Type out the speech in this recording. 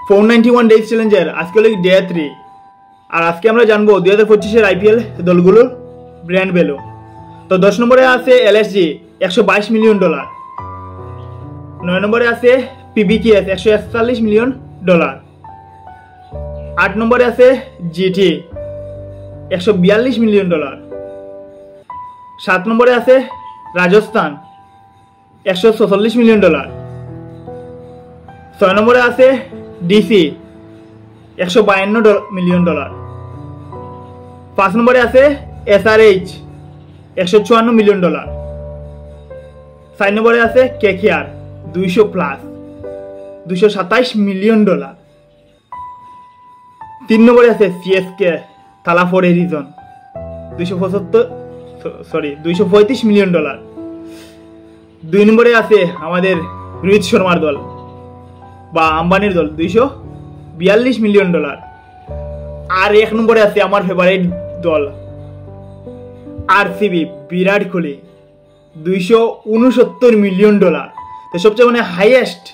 491 days চ্যালেঞ্জের আজকে হলো ডে 3। আর আজকে আমরা জানবো 2025-এর আইপিএল দলগুলোর ব্র্যান্ড ভ্যালু। তো 10 নম্বরে আছে এলএসজি $122 মিলিয়ন, 9 নম্বরে আছে পিবিকেএস $141 মিলিয়ন, 8 নম্বরে আছে জিটি $142 মিলিয়ন, 7 নম্বরে আছে রাজস্থান $146 মিলিয়ন, 6 নম্বরে আছে ডিসি $152 মিলিয়ন, 5 নম্বরে আছে এসআরএইচ $154 মিলিয়ন, 4 নম্বরে আছে কেকেআর 200+ $227 মিলিয়ন, 3 নম্বরে আছে সিএসকে থালাফোর এরিজন $235 মিলিয়ন, 2 নম্বরে আছে আমাদের রোহিত শর্মার দল বা আম্বানির দল $242 মিলিয়ন, আর 1 নম্বরে আছে আমার ফেভারিট দল আরসিবি বিরাট কোহলি $269 মিলিয়ন। তো সবচেয়ে হাইয়েস্ট